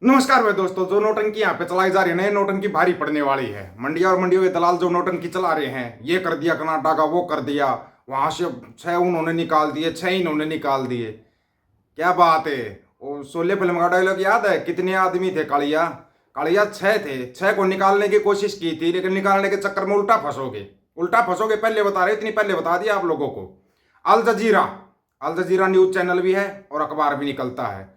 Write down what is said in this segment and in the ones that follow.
नमस्कार भाई दोस्तों। जो नोटंकी यहाँ पे चलाई जा रही है ना, ये नोटंकी भारी पड़ने वाली है। मंडिया और मंडियों के दलाल जो नोटंकी चला रहे हैं, ये कर दिया कर्नाटक का, वो कर दिया, वहां से 6 उन्होंने निकाल दिए, 6 इन्होंने निकाल दिए। क्या बात है। वो शोले फिल्म का डायलॉग याद है? कितने आदमी थे कालिया? कालिया 6 थे, 6 को निकालने की कोशिश की थी, लेकिन निकालने के चक्कर में उल्टा फंसोगे। उल्टा फंसोगे पहले बता रहे, इतनी पहले बता दिया आप लोगों को। अल जजीरा, अल जजीरा न्यूज चैनल भी है और अखबार भी निकलता है।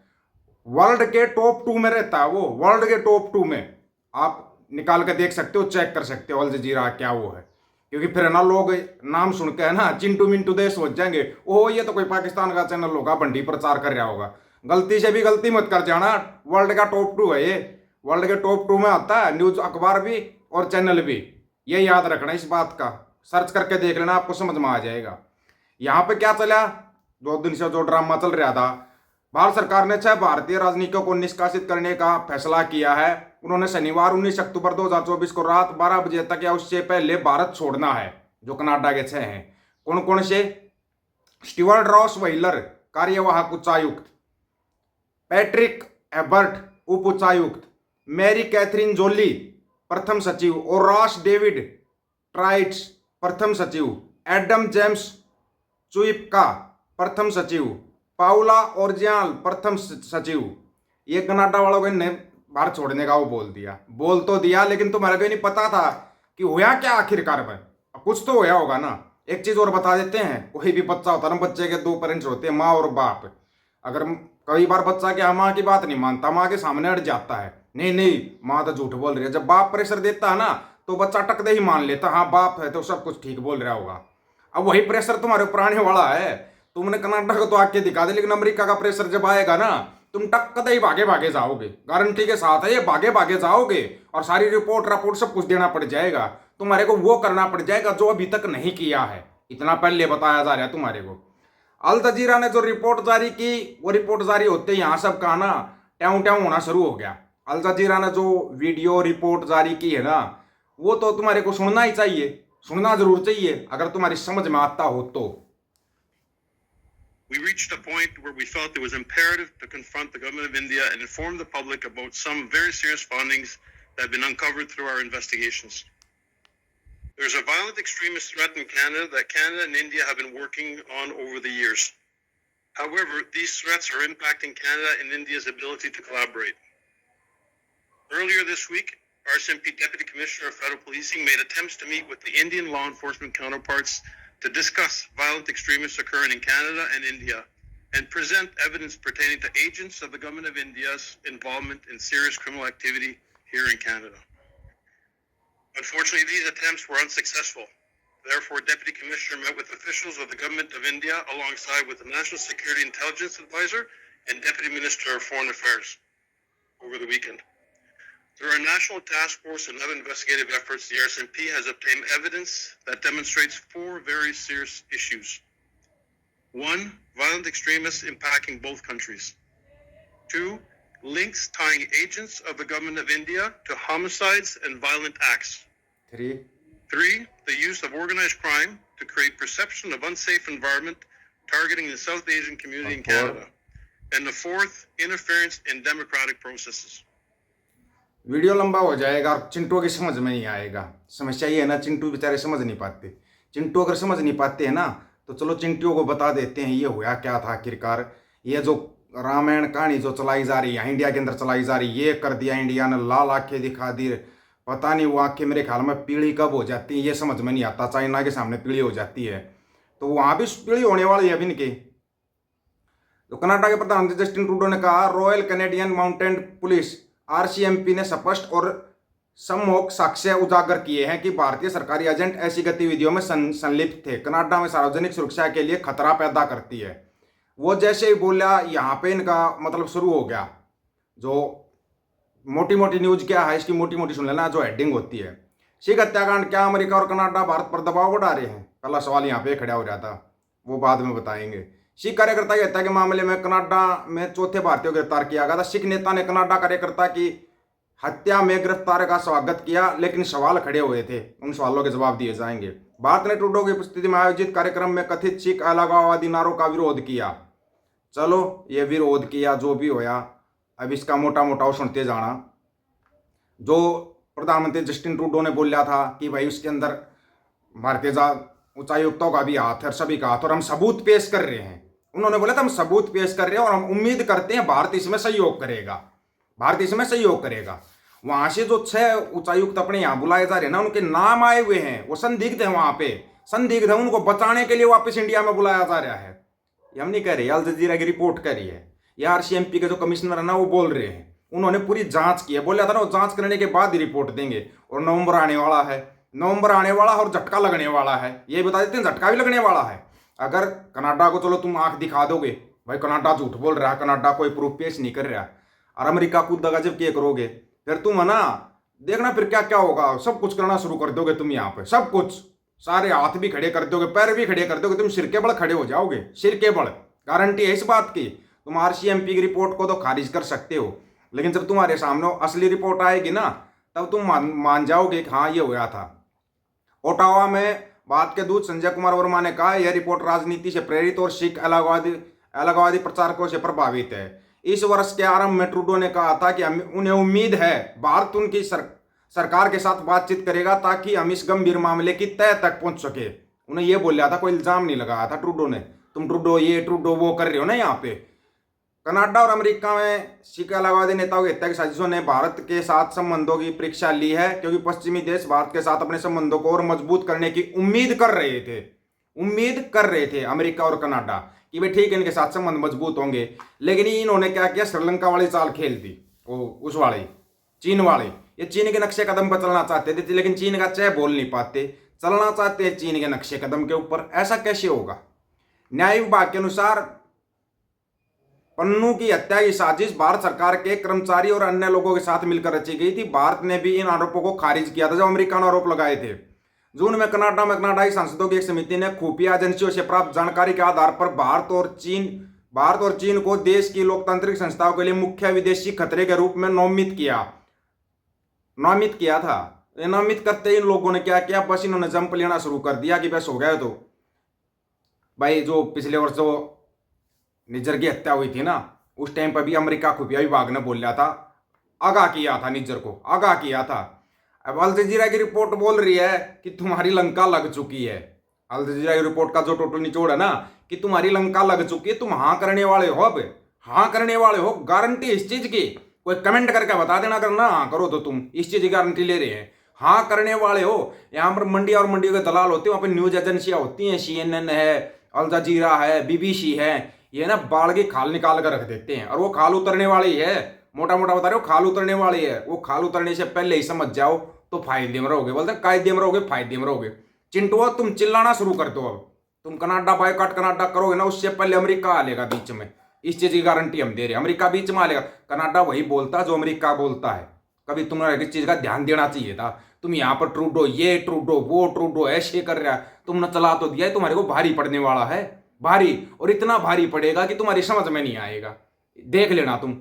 वर्ल्ड के टॉप 2 में रहता है वो, वर्ल्ड के टॉप 2 में। आप निकाल के देख सकते हो, चेक कर सकते हो अल जजीरा क्या वो है। क्योंकि फिर ना लोग नाम सुन के है ना चिंटू मिंटू दे सोच जाएंगे, ओह ये तो कोई पाकिस्तान का चैनल होगा, बंडी प्रचार कर रहा होगा। गलती से भी गलती मत कर जाना, वर्ल्ड का टॉप 2 है ये। वर्ल्ड के टॉप 2 में आता है न्यूज, अखबार भी और चैनल भी। ये याद रखना इस बात का, सर्च करके देख लेना, आपको समझ में आ जाएगा। यहाँ पे क्या चला, 2 दिन से जो ड्रामा चल रहा था, भारत सरकार ने 6 भारतीय राजनयिकों को निष्कासित करने का फैसला किया है। उन्होंने शनिवार 19 अक्टूबर 2024 को रात 12 बजे तक या उससे पहले भारत छोड़ना है। जो कनाडा के 6 हैं, कौन कौन से? स्टीवर्ट रॉस व्हीलर, कार्यवाहक उच्चायुक्त; पैट्रिक एबर्ट, उप उच्चायुक्त; मैरी कैथरीन जोली, प्रथम सचिव; और रॉस डेविड ट्राइट्स, प्रथम सचिव; एडम जेम्स चुइपका, प्रथम सचिव; पाउला ओरिजिनल, प्रथम सचिव। ये कनाडा वालों को ने भारत छोड़ने का वो बोल तो दिया, लेकिन तुम्हारे को नहीं पता था कि होया क्या आखिरकार में। कुछ तो होया होगा ना। एक चीज और बता देते हैं, कोई भी बच्चा होता है ना, बच्चे के 2 पेरेंट्स होते हैं, माँ और बाप। अगर कई बार बच्चा क्या माँ की बात नहीं मानता, माँ के सामने अड़ जाता है, नहीं नहीं माँ तो झूठ बोल रही है। जब बाप प्रेशर देता है ना, तो बच्चा टकदे ही मान लेता, हाँ बाप है तो सब कुछ ठीक बोल रहा होगा। अब वही प्रेशर तुम्हारे ऊपर आने वाला है। तुमने कनाडा को तो आके दिखा दे, लेकिन अमेरिका का प्रेशर जब आएगा ना, तुम टक्कते ही भागे भागे जाओगे। गारंटी के साथ है ये, भागे भागे जाओगे और सारी रिपोर्ट सब कुछ देना पड़ जाएगा। तुम्हारे को वो करना पड़ जाएगा जो अभी तक नहीं किया है। इतना पहले बताया जा रहा है तुम्हारे को। अल जजीरा ने जो रिपोर्ट जारी की, वो रिपोर्ट जारी होते यहाँ सब का ना ट्याऊ ट्याऊ होना शुरू हो गया। अल जजीरा ने जो वीडियो रिपोर्ट जारी की है ना, वो तो तुम्हारे को सुनना ही चाहिए, सुनना जरूर चाहिए, अगर तुम्हारी समझ में आता हो तो। We reached a point where we felt it was imperative to confront the government of India and inform the public about some very serious findings that have been uncovered through our investigations. There's a violent extremist threat in Canada that Canada and India have been working on over the years. However, these threats are impacting Canada and India's ability to collaborate. Earlier this week, RCMP Deputy Commissioner of Federal Policing made attempts to meet with the Indian law enforcement counterparts to discuss violent extremists occurring in Canada and India and present evidence pertaining to agents of the government of India's involvement in serious criminal activity here in Canada. Unfortunately, these attempts were unsuccessful. Therefore, Deputy Commissioner met with officials of the government of India alongside with the National Security Intelligence Advisor and Deputy Minister of Foreign Affairs over the weekend. Through our national task force and other investigative efforts, the RCMP has obtained evidence that demonstrates 4 very serious issues. 1. Violent extremists impacting both countries. 2. Links tying agents of the government of India to homicides and violent acts. 3. The use of organized crime to create perception of unsafe environment targeting the South Asian community in Canada. And the 4th, interference in democratic processes. Video लंबा हो जाएगा और चिंटू की समझ में नहीं आएगा। समस्या ये है ना, चिंटू बेचारे समझ नहीं पाते। चिंटू अगर समझ नहीं पाते हैं ना, तो चलो चिंटू को बता देते हैं ये हुआ क्या था आखिरकार। ये जो रामायण कहानी जो चलाई जा रही है इंडिया के अंदर चलाई जा रही, ये कर दिया इंडिया ने, लाल आंखें दिखा दी, पता नहीं वो आंखें मेरे ख्याल में पीली कब हो जाती है ये समझ में नहीं आता। चाइना के सामने पीली हो जाती है, तो वहाँ भी पीली होने वाली है अभी इनके। तो कनाडा के प्रधानमंत्री जस्टिन ट्रूडो ने कहा, royal Canadian mounted police RCMP ने स्पष्ट और सम्मोहक साक्ष्य उजागर किए हैं कि भारतीय सरकारी एजेंट ऐसी गतिविधियों में संलिप्त थे, कनाडा में सार्वजनिक सुरक्षा के लिए खतरा पैदा करती है। वो जैसे ही बोला, यहाँ पे इनका मतलब शुरू हो गया। जो मोटी मोटी न्यूज क्या है इसकी, मोटी मोटी सुन लेना, जो हेडिंग होती है, सिख हत्याकांड, क्या अमेरिका और कनाडा भारत पर दबाव बढ़ा रहे हैं? पहला सवाल यहाँ पे खड़ा हो रहा था, वो बाद में बताएंगे। सिख कार्यकर्ता की हत्या के मामले में कनाडा में 4थे भारतीय को गिरफ्तार किया गया था। सिख नेता ने कनाडा कार्यकर्ता की हत्या में गिरफ्तार का स्वागत किया, लेकिन सवाल खड़े हुए थे, उन सवालों के जवाब दिए जाएंगे। भारत ने ट्रूडो की उपस्थिति में आयोजित कार्यक्रम में कथित सिख अलगाववादी नारों का विरोध किया। चलो ये विरोध किया, जो भी होया, अब इसका मोटा मोटा सुनते जाना। जो प्रधानमंत्री जस्टिन ट्रूडो ने बोला था कि भाई उसके अंदर भारतीय उच्चायुक्तों का भी हाथ है, सभी का हाथ, और हम सबूत पेश कर रहे हैं। उन्होंने बोला था हम सबूत पेश कर रहे हैं और हम उम्मीद करते हैं भारत इसमें सहयोग करेगा, भारत इसमें सहयोग करेगा। वहां से जो 6 उच्चायुक्त अपने यहाँ बुलाए जा रहे हैं ना, उनके नाम आए हुए हैं, वो संदिग्ध है, वहां पे संदिग्ध है, उनको बचाने के लिए वापस इंडिया में बुलाया जा रहा है। ये हम नहीं कह रहे, अल जजीरा की रिपोर्ट कह रही है, या आरसीएमपी के जो कमिश्नर है ना वो बोल रहे हैं। उन्होंने पूरी जांच की है, बोला था ना वो जांच करने के बाद ही रिपोर्ट देंगे। और नवंबर आने वाला है, नवंबर आने वाला है और झटका लगने वाला है, ये बता देते हैं, झटका भी लगने वाला है। अगर कनाडा को चलो तुम आंख दिखा दोगे, भाई कनाडा झूठ बोल रहा है, कनाडा कोई प्रूफ पेश नहीं कर रहा, और अमेरिका कूदेगा जब क्या करोगे, फिर तुम है ना देखना फिर क्या क्या होगा। सब कुछ करना शुरू कर दोगे तुम यहाँ पे, सब कुछ, सारे हाथ भी खड़े कर दोगे, पैर भी खड़े कर दोगे, तुम सिर के बल खड़े हो जाओगे, सिर के बल। गारंटी है इस बात की। तुम आरसीएमपी की रिपोर्ट को तो खारिज कर सकते हो, लेकिन जब तुम्हारे सामने असली रिपोर्ट आएगी ना, तब तुम मान जाओगे कि हाँ ये हुआ था। ओटावा में भारत के दूत संजय कुमार वर्मा ने कहा यह रिपोर्ट राजनीति से प्रेरित और सिख अलगाववादी प्रचारकों से प्रभावित है। इस वर्ष के आरंभ में ट्रूडो ने कहा था कि उन्हें उम्मीद है भारत उनकी सरकार के साथ बातचीत करेगा ताकि हम इस गंभीर मामले की तह तक पहुंच सके। उन्हें यह बोला था, कोई इल्जाम नहीं लगाया था ट्रूडो ने, तुम ट्रूडो ये ट्रूडो वो कर रहे हो ना। यहाँ पे कनाडा और अमेरिका में सिख अलगाववादी नेताओं की हत्या की साजिशों ने भारत के साथ संबंधों की परीक्षा ली है, क्योंकि पश्चिमी देश भारत के साथ अपने संबंधों को और मजबूत करने की उम्मीद कर रहे थे अमेरिका और कनाडा कि वे ठीक है इनके साथ संबंध मजबूत होंगे। लेकिन इन्होंने क्या किया, श्रीलंका वाली चाल खेल दी, उस वाले चीन वाले। ये चीन के नक्शे कदम पर चलना चाहते थे, लेकिन चीन का चह बोल नहीं पाते, चलना चाहते हैं चीन के नक्शे कदम के ऊपर। ऐसा कैसे होगा? न्याय विभाग के अनुसार पन्नू की हत्या की साजिश भारत सरकार के कर्मचारी और अन्य लोगों के साथ मिलकर रची गई थी। भारत ने भी इन आरोपों को खारिज किया था जब अमेरिका ने आरोप लगाए थे। जून में कनाडाई सांसदों की एक समिति ने खुफिया एजेंसियों से प्राप्त जानकारी के आधार पर भारत और चीन को देश की लोकतांत्रिक संस्थाओं के लिए मुख्य विदेशी खतरे के रूप में नामित किया था। नामित करते ही इन लोगों ने क्या किया, बस इन्होंने जंप लेना शुरू कर दिया कि बस हो गया। तो भाई जो पिछले वर्ष जो निज्जर की हत्या हुई थी ना, उस टाइम पर भी अमेरिका खुफिया विभाग ने बोला था, आगाह किया था, निज्जर को आगाह किया था। अब अल जजीरा की रिपोर्ट बोल रही है कि तुम्हारी लंका लग चुकी है। अल जजीरा की रिपोर्ट का जो टोटल निचोड़ है ना, कि तुम्हारी लंका लग चुकी है, तुम हाँ करने वाले हो, अब हाँ करने वाले हो। गारंटी इस चीज की, कोई कमेंट करके बता देना, अगर ना हाँ करो तो तुम इस चीज की गारंटी ले रहे हैं, हाँ करने वाले हो। यहाँ पर मंडिया और मंडियों के दलाल होते हैं, वहाँ पर न्यूज एजेंसियां होती हैं, CNN है, अल जजीरा है, BBC है, ये ना बाल की खाल निकाल कर रख देते हैं, और वो खाल उतरने वाली है। मोटा मोटा बता रहे हो, खाल उतरने वाली है। वो खाल उतरने से पहले ही समझ जाओ तो फायदे में रहोगे, बोलते कायदे में रहोगे, फायदे में रहोगे। चिंटुआ तुम चिल्लाना शुरू कर दो, अब तुम कनाडा बायकॉट कनाडा करोगे ना, उससे पहले अमेरिका आ लेगा बीच में। इस चीज की गारंटी हम दे रहे हैं, अमेरिका बीच में आ लेगा। कनाडा वही बोलता है जो अमेरिका बोलता है। कभी तुम्हें इस चीज का ध्यान देना चाहिए था। तुम यहाँ पर ट्रूडो ये ट्रूडो वो ट्रूडो ऐसे कर रहा है, तुमने चला तो दिया है, तुम्हारे को भारी पड़ने वाला है, भारी, और इतना भारी पड़ेगा कि तुम्हारी समझ में नहीं आएगा। देख लेना तुम,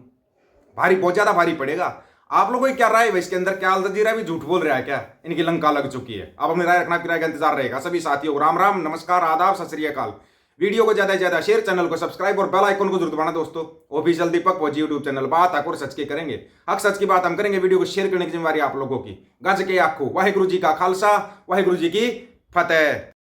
भारी, बहुत ज्यादा भारी पड़ेगा। आप लोगों की क्या राय है इसके अंदर? क्या अल जजीरा भी झूठ बोल रहा है क्या? इनकी लंका लग चुकी है? आप अपनी राय रखना, फिर राय का इंतजार रहेगा। सभी साथियों राम राम, नमस्कार, आदाब, सत श्री अकाल। वीडियो को ज्यादा से ज्यादा शेयर, चैनल को सब्सक्राइब और बेल आइकन को जरूर दबाना दोस्तों। ऑफिशियल दीपक फौजी यूट्यूब चैनल, बात हक और सच की करेंगे, हक सच की बात हम करेंगे। वीडियो को शेयर करने की जिम्मेवारी आप लोगों की। गज के आखू, वाहिगुरु जी का खालसा, वाहिगुरु जी की फतेह।